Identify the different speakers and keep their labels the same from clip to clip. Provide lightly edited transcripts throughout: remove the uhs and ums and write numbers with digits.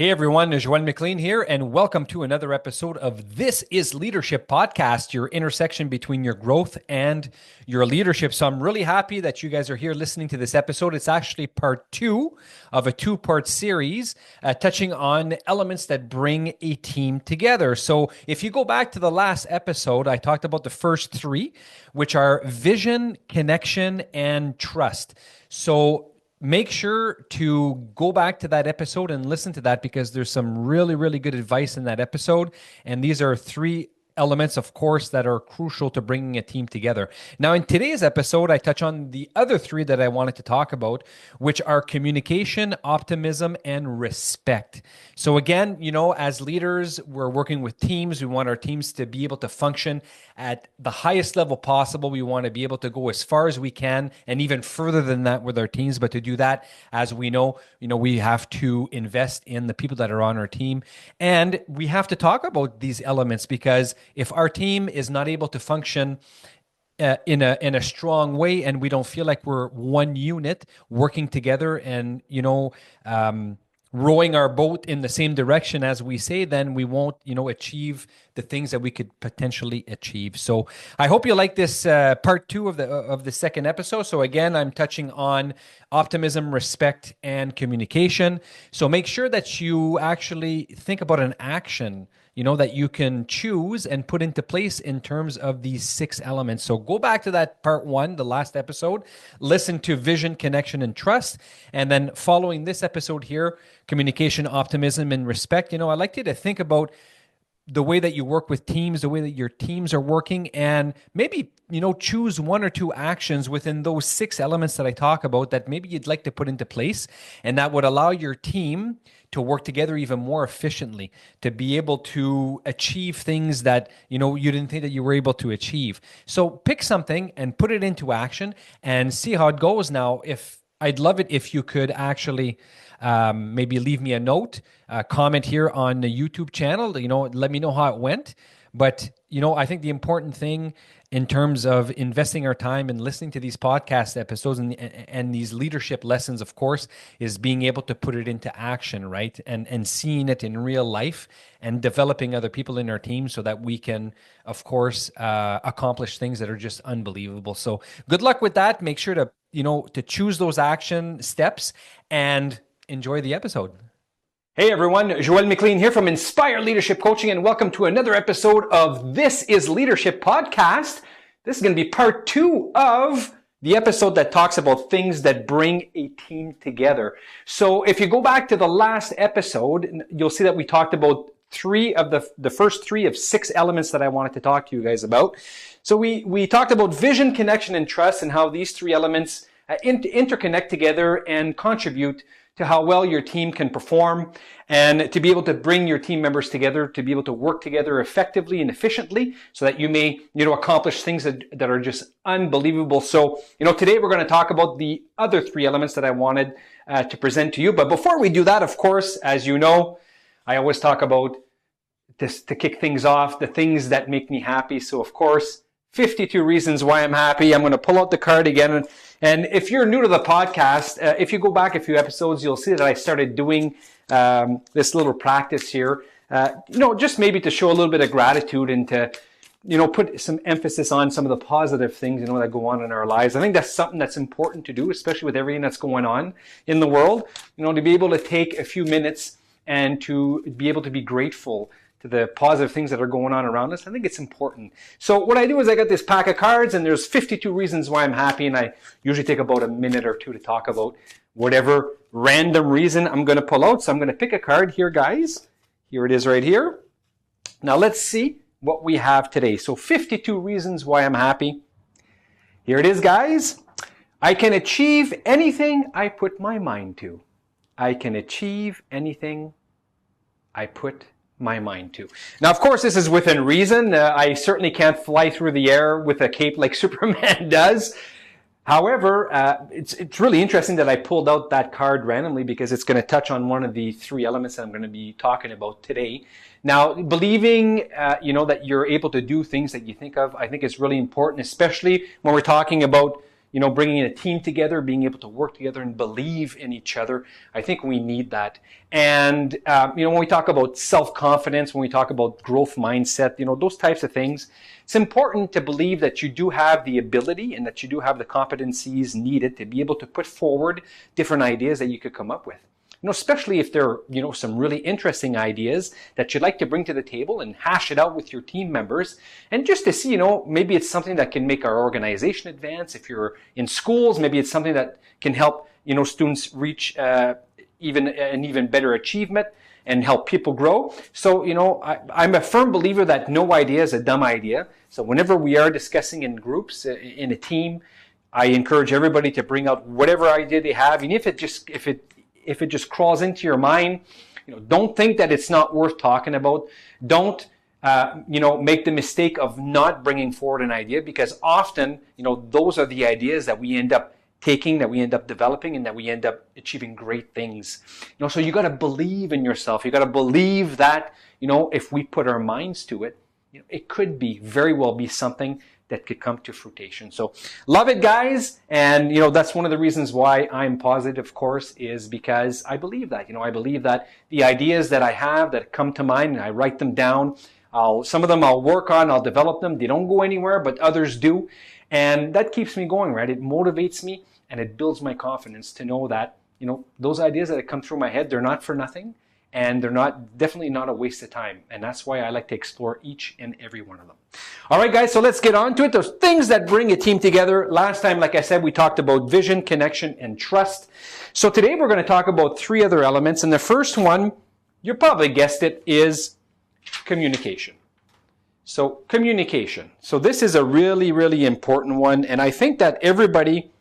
Speaker 1: Hey everyone, Joël McLean here, and welcome to another episode of This is Leadership Podcast, your intersection between your growth and your leadership. So I'm really happy that you guys are here listening to this episode. It's actually part two of a two-part series touching on elements that bring a team together. So if you go back to the last episode, I talked about the first three, which are vision, connection, and trust. So make sure to go back to that episode and listen to that because there's some really, really good advice in that episode. And these are three elements, of course, that are crucial to bringing a team together. Now, in today's episode, I touch on the other three that I wanted to talk about, which are communication, optimism, and respect. So again, as leaders, we're working with teams. We want our teams to be able to function at the highest level possible. We want to be able to go as far as we can and even further than that with our teams. But to do that, as we know, we have to invest in the people that are on our team. And we have to talk about these elements because if our team is not able to function in a strong way, and we don't feel like we're one unit working together and rowing our boat in the same direction as we say, then we won't achieve the things that we could potentially achieve. So I hope you like this part two of the second episode. So again, I'm touching on optimism, respect, and communication. So make sure that you actually think about an action that you can choose and put into place in terms of these six elements. So go back to that part one, the last episode, listen to vision, connection, and trust. And then following this episode here, communication, optimism, and respect, I'd like you to think about the way that you work with teams, the way that your teams are working, and maybe, choose one or two actions within those six elements that I talk about that maybe you'd like to put into place. And that would allow your team to work together even more efficiently, to be able to achieve things that, you didn't think that you were able to achieve. So pick something and put it into action and see how it goes. Now, I'd love it if you could actually maybe leave me a note, comment here on the YouTube channel, let me know how it went. But, I think the important thing in terms of investing our time and listening to these podcast episodes and these leadership lessons, of course, is being able to put it into action, right? And seeing it in real life and developing other people in our team so that we can, of course, accomplish things that are just unbelievable. So good luck with that. Make sure to choose those action steps and enjoy the episode. Hey everyone, Joël McLean here from Inspire Leadership Coaching, and welcome to another episode of This is Leadership Podcast. This is going to be part two of the episode that talks about things that bring a team together. So if you go back to the last episode, you'll see that we talked about three of the first three of six elements that I wanted to talk to you guys about. So we talked about vision, connection, and trust, and how these three elements interconnect together and contribute to how well your team can perform, and to be able to bring your team members together, to be able to work together effectively and efficiently so that you may, accomplish things that are just unbelievable. So, today we're going to talk about the other three elements that I wanted to present to you. But before we do that, of course, as you know, I always talk about this to kick things off, the things that make me happy. So, of course, 52 reasons why I'm happy. I'm going to pull out the card again. And if you're new to the podcast, if you go back a few episodes, you'll see that I started doing this little practice here, just maybe to show a little bit of gratitude and to, put some emphasis on some of the positive things, that go on in our lives. I think that's something that's important to do, especially with everything that's going on in the world, to be able to take a few minutes and to be able to be grateful to the positive things that are going on around us. I think it's important. So what I do is I got this pack of cards, and there's 52 reasons why I'm happy, and I usually take about a minute or two to talk about whatever random reason I'm going to pull out. So I'm going to pick a card here, guys. Here it is right here. Now let's see what we have today. So 52 reasons why I'm happy. Here it is, guys. I can achieve anything I put my mind to. I can achieve anything I put my mind to. Now, of course, this is within reason. I certainly can't fly through the air with a cape like Superman does. However, it's really interesting that I pulled out that card randomly because it's going to touch on one of the three elements that I'm going to be talking about today. Now, believing, that you're able to do things that you think of, I think is really important, especially when we're talking about, bringing a team together, being able to work together and believe in each other. I think we need that. And, when we talk about self-confidence, when we talk about growth mindset, those types of things, it's important to believe that you do have the ability and that you do have the competencies needed to be able to put forward different ideas that you could come up with. Especially if there are, some really interesting ideas that you'd like to bring to the table and hash it out with your team members. And just to see, maybe it's something that can make our organization advance. If you're in schools, maybe it's something that can help, students reach an even better achievement and help people grow. So, I'm a firm believer that no idea is a dumb idea. So whenever we are discussing in groups, in a team, I encourage everybody to bring out whatever idea they have. And if it just crawls into your mind, don't think that it's not worth talking about. Don't, make the mistake of not bringing forward an idea, because often, those are the ideas that we end up taking, that we end up developing, and that we end up achieving great things. So you got to believe in yourself. You got to believe that, if we put our minds to it, it could very well be something that could come to fruition. So love it, guys. And, that's one of the reasons why I'm positive, of course, is because I believe that. I believe that the ideas that I have that come to mind, and I write them down, some of them I'll work on, I'll develop them. They don't go anywhere, but others do. And that keeps me going, right? It motivates me and it builds my confidence to know that, those ideas that come through my head, they're not for nothing. And they're definitely not a waste of time. And that's why I like to explore each and every one of them. All right, guys, so let's get on to it. Those things that bring a team together. Last time, like I said, we talked about vision, connection, and trust. So today we're going to talk about 3 other elements. And the first one, you probably guessed it, is communication. So communication. So this is a really, really important one. And I think that everybody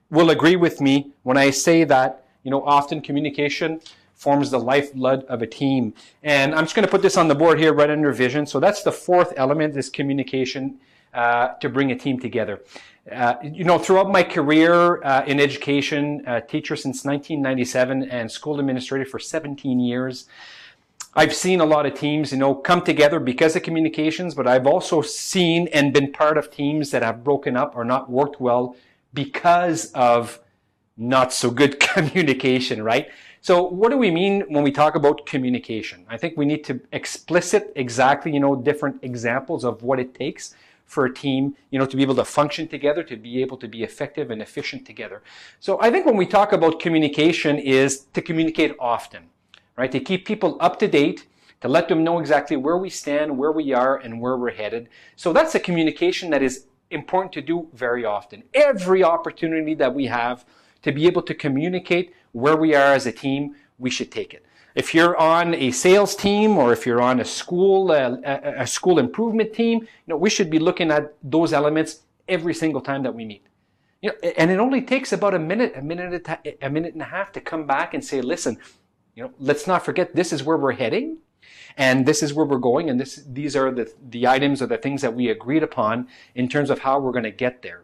Speaker 1: will agree with me when I say that, often communication forms the lifeblood of a team. And I'm just going to put this on the board here right under vision. So that's the 4th element, is communication to bring a team together. Throughout my career in education, teacher since 1997 and school administrator for 17 years, I've seen a lot of teams, come together because of communications, but I've also seen and been part of teams that have broken up or not worked well because of not so good communication, right? So what do we mean when we talk about communication? I think we need to explicit exactly, different examples of what it takes for a team, to be able to function together, to be able to be effective and efficient together. So I think when we talk about communication is to communicate often, right? To keep people up to date, to let them know exactly where we stand, where we are, and where we're headed. So that's a communication that is important to do very often. Every opportunity that we have to be able to communicate where we are as a team, we should take it. If you're on a sales team or if you're on a school improvement team, we should be looking at those elements every single time that we meet. And it only takes about a minute and a half to come back and say, listen, let's not forget this is where we're heading, and this is where we're going, and these are the items or the things that we agreed upon in terms of how we're going to get there.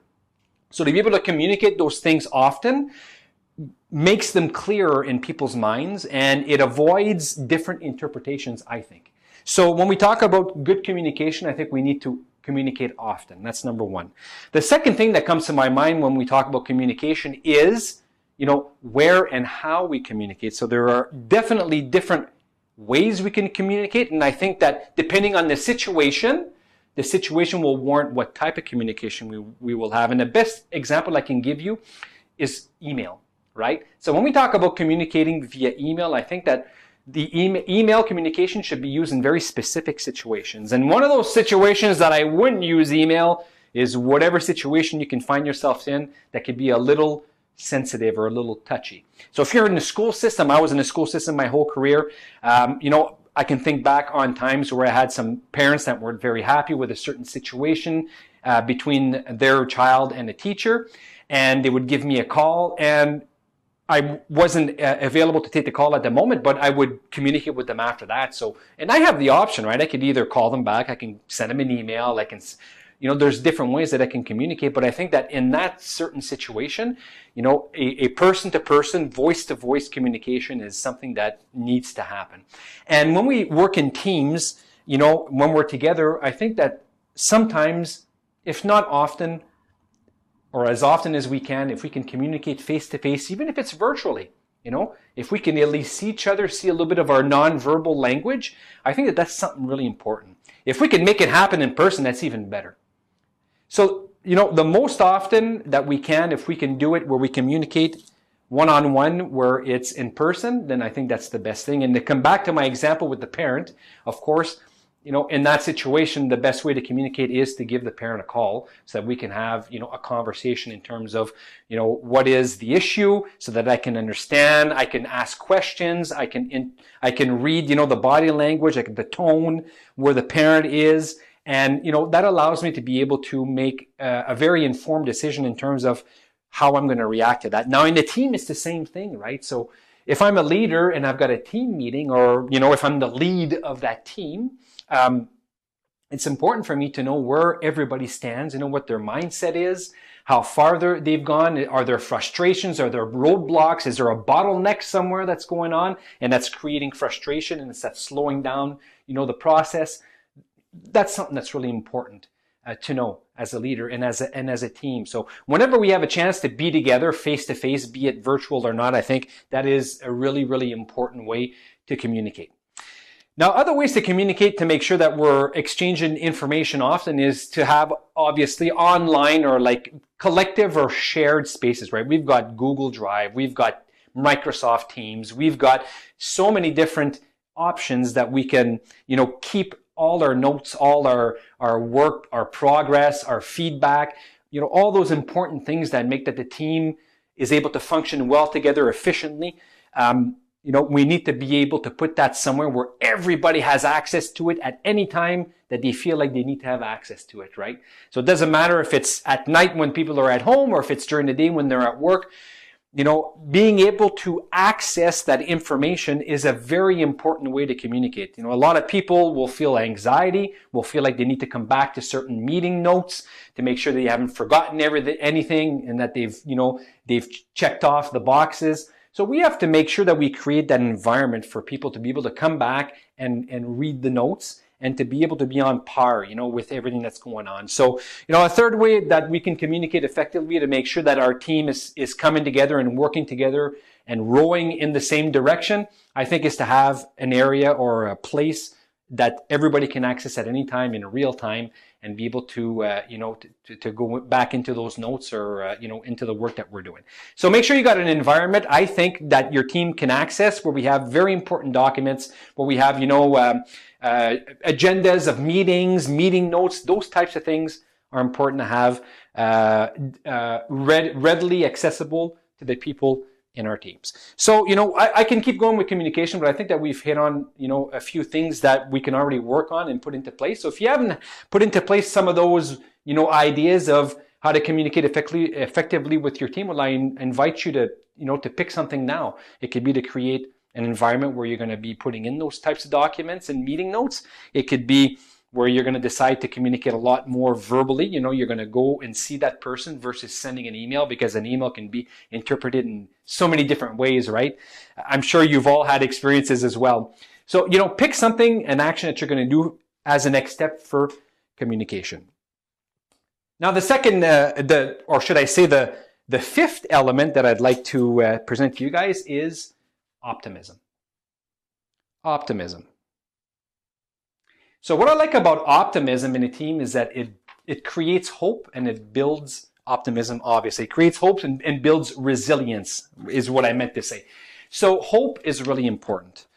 Speaker 1: So to be able to communicate those things often makes them clearer in people's minds, and it avoids different interpretations, I think. So when we talk about good communication, I think we need to communicate often. That's number 1. The second thing that comes to my mind when we talk about communication is, where and how we communicate. So there are definitely different ways we can communicate, and I think that depending on the situation will warrant what type of communication we will have. And the best example I can give you is email, right? So when we talk about communicating via email, I think that the email communication should be used in very specific situations. And one of those situations that I wouldn't use email is whatever situation you can find yourself in that could be a little sensitive or a little touchy. So if you're in the school system, I was in the school system my whole career, I can think back on times where I had some parents that weren't very happy with a certain situation between their child and a teacher, and they would give me a call, and I wasn't available to take the call at the moment, but I would communicate with them after that. So, and I have the option, right? I could either call them back, I can send them an email, I can, there's different ways that I can communicate, but I think that in that certain situation, a person-to-person, voice-to-voice communication is something that needs to happen. And when we work in teams, when we're together, I think that sometimes, if not often, or as often as we can, if we can communicate face to face, even if it's virtually, if we can at least see each other, see a little bit of our nonverbal language, I think that that's something really important. If we can make it happen in person, that's even better. So, the most often that we can, if we can do it where we communicate one-on-one, where it's in person, then I think that's the best thing. And to come back to my example with the parent, of course, in that situation, the best way to communicate is to give the parent a call so that we can have, a conversation in terms of, what is the issue, so that I can understand, I can ask questions, I can read, the body language, the tone, where the parent is. And, that allows me to be able to make a very informed decision in terms of how I'm going to react to that. Now, in the team, it's the same thing, right? So if I'm a leader and I've got a team meeting, or, if I'm the lead of that team, it's important for me to know where everybody stands, what their mindset is, how far they've gone. Are there frustrations? Are there roadblocks? Is there a bottleneck somewhere that's going on and that's creating frustration and that's slowing down, the process? That's something that's really important to know as a leader and as a team. So whenever we have a chance to be together face to face, be it virtual or not, I think that is a really, really important way to communicate. Now, other ways to communicate to make sure that we're exchanging information often is to have, obviously, online or like collective or shared spaces, right? We've got Google Drive, we've got Microsoft Teams, we've got so many different options that we can, keep all our notes, all our work, our progress, our feedback, all those important things that make that the team is able to function well together efficiently. We need to be able to put that somewhere where everybody has access to it at any time that they feel like they need to have access to it, right? So it doesn't matter if it's at night when people are at home or if it's during the day when they're at work. Being able to access that information is a very important way to communicate. A lot of people will feel anxiety, will feel like they need to come back to certain meeting notes to make sure they haven't forgotten anything and that they've checked off the boxes. So we have to make sure that we create that environment for people to be able to come back and read the notes and to be able to be on par, with everything that's going on. So, a third way that we can communicate effectively to make sure that our team is coming together and working together and rowing in the same direction, I think, is to have an area or a place that everybody can access at any time in real time and be able to, to go back into those notes or, into the work that we're doing. So make sure you got an environment, I think, that your team can access where we have very important documents, where we have, agendas of meetings, meeting notes, those types of things are important to have readily accessible to the people in our teams. So, I can keep going with communication, but I think that we've hit on, a few things that we can already work on and put into place. So if you haven't put into place some of those, ideas of how to communicate effectively with your team, well, I invite you to, to pick something now. It could be to create an environment where you're going to be putting in those types of documents and meeting notes. It could be where you're going to decide to communicate a lot more verbally. You're going to go and see that person versus sending an email, because an email can be interpreted in so many different ways, right? I'm sure you've all had experiences as well. So, pick something, an action that you're going to do as a next step for communication. Now, the second, or should I say the fifth element that I'd like to present to you guys is optimism. Optimism. So what I like about optimism in a team is that it creates hope and it builds optimism, obviously. It creates hope and builds resilience is what I meant to say. So hope is really important.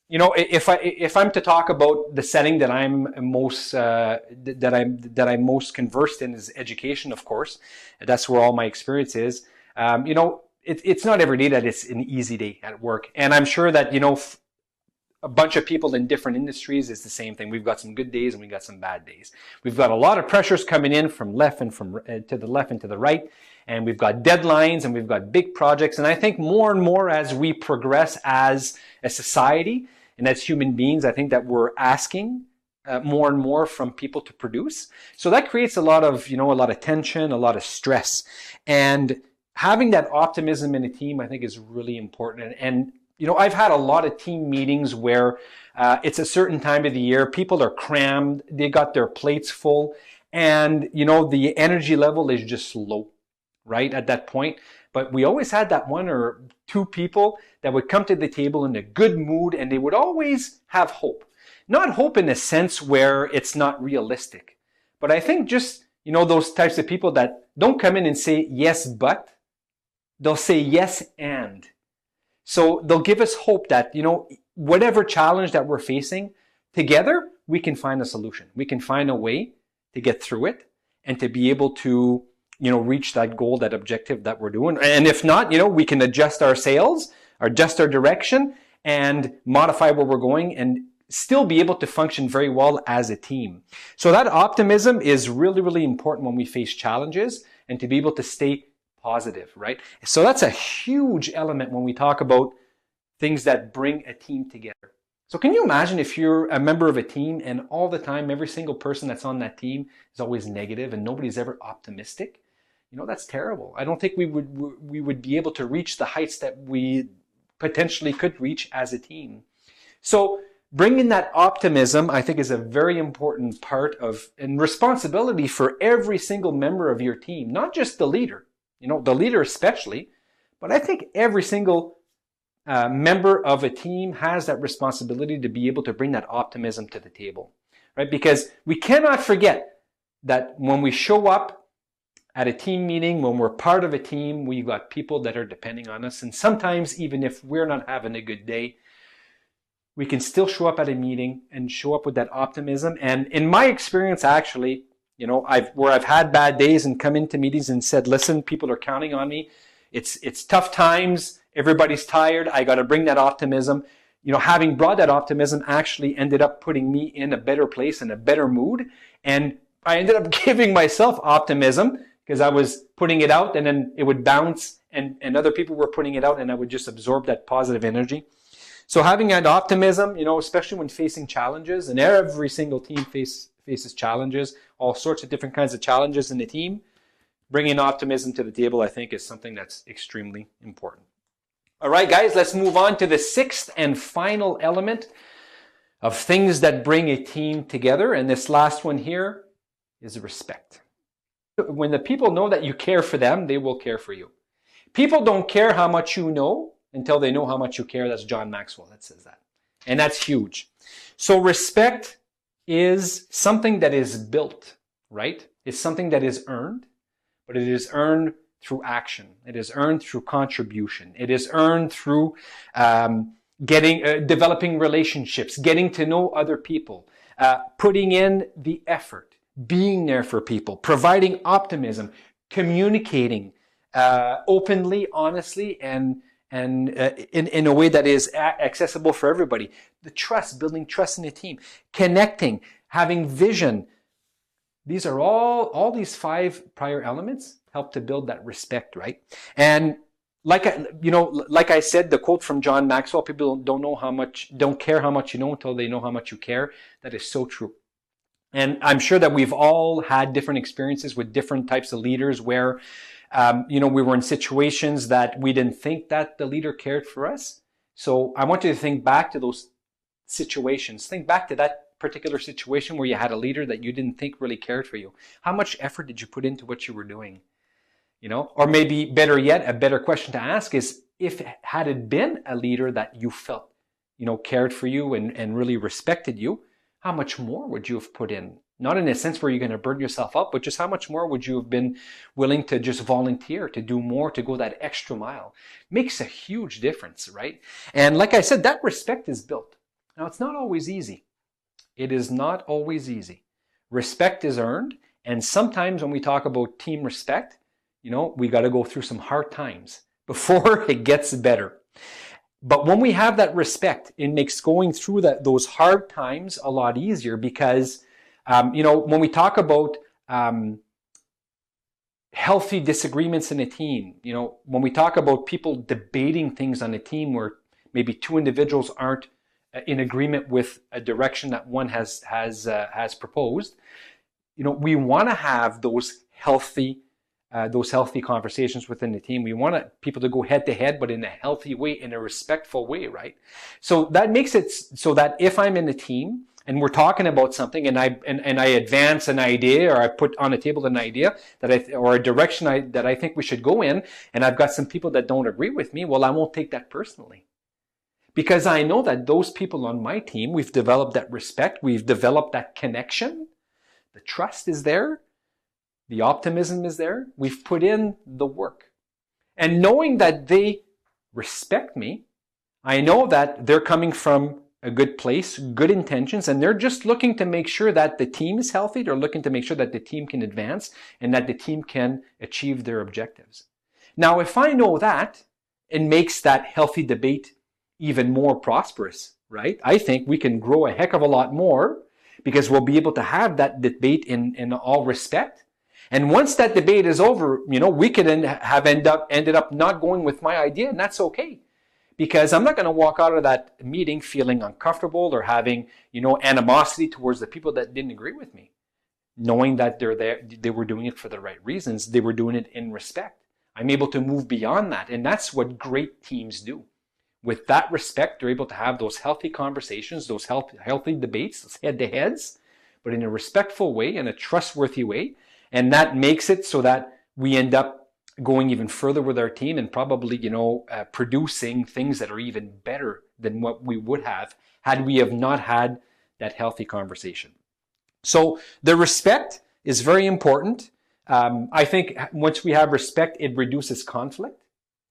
Speaker 1: If I'm to talk about the setting that I'm most that I'm most conversed in is education, of course. That's where all my experience is. It's not every day that it's an easy day at work, and I'm sure that a bunch of people in different industries is the same thing. We've got some good days and we've got some bad days. We've got a lot of pressures coming in from left and from to the left and to the right. And we've got deadlines and we've got big projects. And I think more and more as we progress as a society and as human beings, I think that we're asking more and more from people to produce. So that creates a lot of tension, a lot of stress. And having that optimism in a team, I think, is really important. And I've had a lot of team meetings where it's a certain time of the year, people are crammed, they got their plates full, and, you know, the energy level is just low, right, at that point. But we always had that one or two people that would come to the table in a good mood, and they would always have hope. Not hope in a sense where it's not realistic, but I think just, you know, those types of people that don't come in and say yes, but they'll say yes, and. So they'll give us hope that, you know, whatever challenge that we're facing, together, we can find a solution. We can find a way to get through it and to be able to, you know, reach that goal, that objective that we're doing. And if not, you know, we can adjust our sails, adjust our direction, and modify where we're going and still be able to function very well as a team. So that optimism is really, really important when we face challenges, and to be able to stay positive, right? So that's a huge element when we talk about things that bring a team together. So can you imagine if you're a member of a team and all the time, every single person that's on that team is always negative and nobody's ever optimistic? You know, that's terrible. I don't think we would be able to reach the heights that we potentially could reach as a team. So bringing that optimism, I think, is a very important part of and responsibility for every single member of your team, not just the leader, you know, the leader especially, but I think every single member of a team has that responsibility to be able to bring that optimism to the table, right? Because we cannot forget that when we show up at a team meeting, when we're part of a team, we've got people that are depending on us. And sometimes even if we're not having a good day, we can still show up at a meeting and show up with that optimism. And in my experience, actually, you know, where I've had bad days and come into meetings and said, listen, people are counting on me. It's tough times. Everybody's tired. I got to bring that optimism. You know, having brought that optimism actually ended up putting me in a better place and a better mood. And I ended up giving myself optimism because I was putting it out, and then it would bounce, and other people were putting it out, and I would just absorb that positive energy. So having that optimism, you know, especially when facing challenges, and every single team faces challenges, all sorts of different kinds of challenges in the team, bringing optimism to the table, I think, is something that's extremely important. All right, guys, let's move on to the sixth and final element of things that bring a team together. And this last one here is respect. When the people know that you care for them, they will care for you. People don't care how much you know until they know how much you care. That's John Maxwell that says that. And that's huge. So respect is something that is built, right? It's something that is earned, but it is earned through action. It is earned through contribution. It is earned through developing relationships, getting to know other people, putting in the effort, being there for people, providing optimism, communicating openly, honestly, and in a way that is accessible for everybody. The trust, building trust in a team, connecting, having vision. These are all these five prior elements help to build that respect, right? And like I said, the quote from John Maxwell, people don't care how much you know until they know how much you care. That is so true. And I'm sure that we've all had different experiences with different types of leaders where, we were in situations that we didn't think that the leader cared for us. So I want you to think back to those situations. Think back to that particular situation where you had a leader that you didn't think really cared for you. How much effort did you put into what you were doing? Or maybe better yet, a better question to ask is, had it been a leader that you felt, cared for you and really respected you, how much more would you have put in? Not in a sense where you're going to burn yourself up, but just how much more would you have been willing to just volunteer, to do more, to go that extra mile? Makes a huge difference, right? And like I said, that respect is built. Now, it's not always easy. It is not always easy. Respect is earned. And sometimes when we talk about team respect, we got to go through some hard times before it gets better. But when we have that respect, it makes going through those hard times a lot easier because, when we talk about healthy disagreements in a team, when we talk about people debating things on a team where maybe two individuals aren't in agreement with a direction that one has proposed, we want to have those healthy conversations within the team. We want people to go head to head, but in a healthy way, in a respectful way, right? So that makes it so that if I'm in a team and we're talking about something, and I advance an idea, or I put on the table an idea or a direction that I think we should go in, and I've got some people that don't agree with me, well, I won't take that personally. Because I know that those people on my team, we've developed that respect, we've developed that connection, the trust is there, the optimism is there, we've put in the work. And knowing that they respect me, I know that they're coming from a good place, good intentions, and they're just looking to make sure that the team is healthy, they're looking to make sure that the team can advance and that the team can achieve their objectives. Now, if I know that, it makes that healthy debate even more prosperous, right? I think we can grow a heck of a lot more because we'll be able to have that debate in all respect. And once that debate is over, we could ended up not going with my idea, and that's okay. Because I'm not going to walk out of that meeting feeling uncomfortable or having, animosity towards the people that didn't agree with me. Knowing that they were doing it for the right reasons, they were doing it in respect. I'm able to move beyond that, and that's what great teams do. With that respect, they're able to have those healthy conversations, those healthy debates, those head-to-heads, but in a respectful way, in a trustworthy way. And that makes it so that we end up going even further with our team and probably, producing things that are even better than what we would have had we have not had that healthy conversation. So the respect is very important. I think once we have respect, it reduces conflict.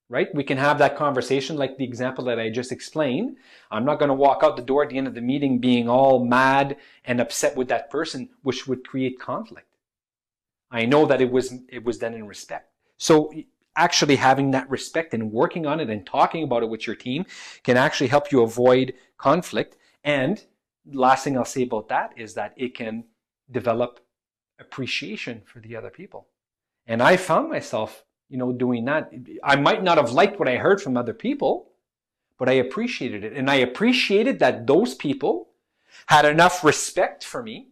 Speaker 1: Right? We can have that conversation like the example that I just explained. I'm not going to walk out the door at the end of the meeting being all mad and upset with that person, which would create conflict. I know that it was done in respect. So actually having that respect and working on it and talking about it with your team can actually help you avoid conflict. And last thing I'll say about that is that it can develop appreciation for the other people. And I found myself doing that. I might not have liked what I heard from other people, but I appreciated it. And I appreciated that those people had enough respect for me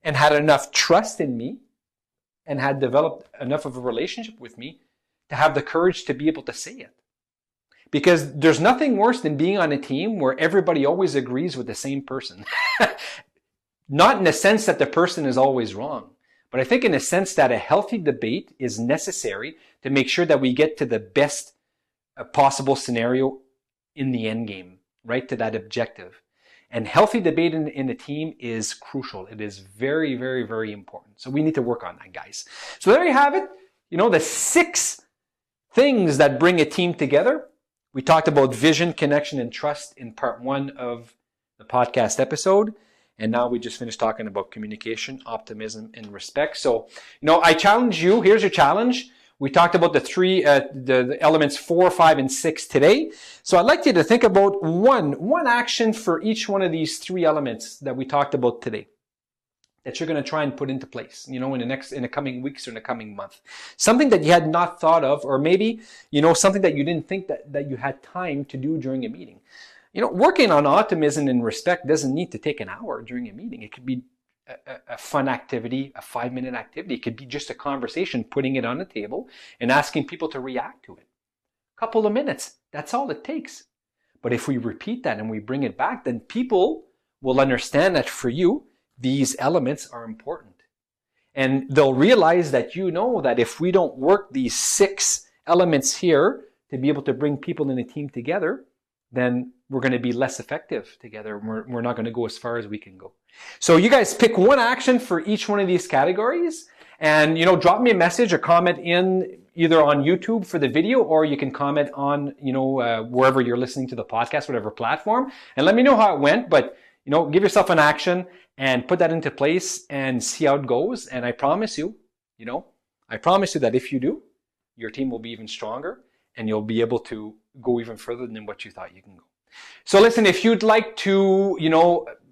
Speaker 1: and had enough trust in me and had developed enough of a relationship with me to have the courage to be able to say it. Because there's nothing worse than being on a team where everybody always agrees with the same person. Not in the sense that the person is always wrong, but I think in a sense that a healthy debate is necessary to make sure that we get to the best possible scenario in the end game, right, to that objective. And healthy debate in a team is crucial. It is very, very, very important. So we need to work on that, guys. So there you have it. The 6 things that bring a team together. We talked about vision, connection, and trust in part 1 of the podcast episode. And now we just finished talking about communication, optimism, and respect. So, I challenge you. Here's your challenge. We talked about the elements 4, 5, and 6 today. So I'd like you to think about one action for each one of these 3 elements that we talked about today that you're going to try and put into place, in the coming weeks or in the coming month. Something that you had not thought of, or maybe, something that you didn't think that you had time to do during a meeting. Working on optimism and respect doesn't need to take an hour during a meeting. It could be a fun activity, a 5-minute activity. It could be just a conversation, putting it on the table and asking people to react to it. A couple of minutes, that's all it takes. But if we repeat that and we bring it back, then people will understand that for you, these elements are important. And they'll realize that that if we don't work these 6 elements here to be able to bring people in a team together, then we're going to be less effective together. We're not going to go as far as we can go. So you guys pick one action for each one of these categories and, drop me a message or comment in either on YouTube for the video, or you can comment on, wherever you're listening to the podcast, whatever platform, and let me know how it went. But, give yourself an action and put that into place and see how it goes. And I promise you that if you do, your team will be even stronger and you'll be able to go even further than what you thought you can go. So listen, if you'd like to,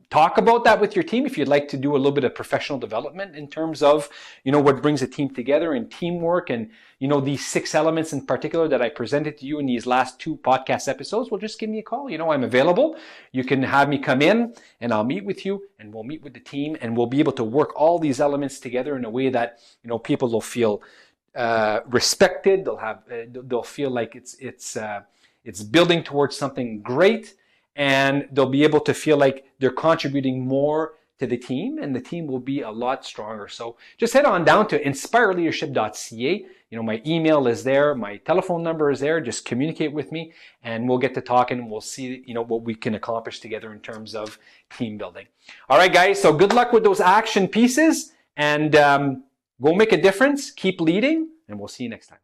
Speaker 1: talk about that with your team, if you'd like to do a little bit of professional development in terms of, what brings a team together and teamwork and, these 6 elements in particular that I presented to you in these last 2 podcast episodes, well, just give me a call. I'm available. You can have me come in and I'll meet with you and we'll meet with the team and we'll be able to work all these elements together in a way that, people will feel respected. They'll feel like it's building towards something great, and they'll be able to feel like they're contributing more to the team, and the team will be a lot stronger. So just head on down to inspireleadership.ca. My email is there, my telephone number is there. Just communicate with me, and we'll get to talking, and we'll see, what we can accomplish together in terms of team building. All right, guys. So good luck with those action pieces, and go make a difference. Keep leading, and we'll see you next time.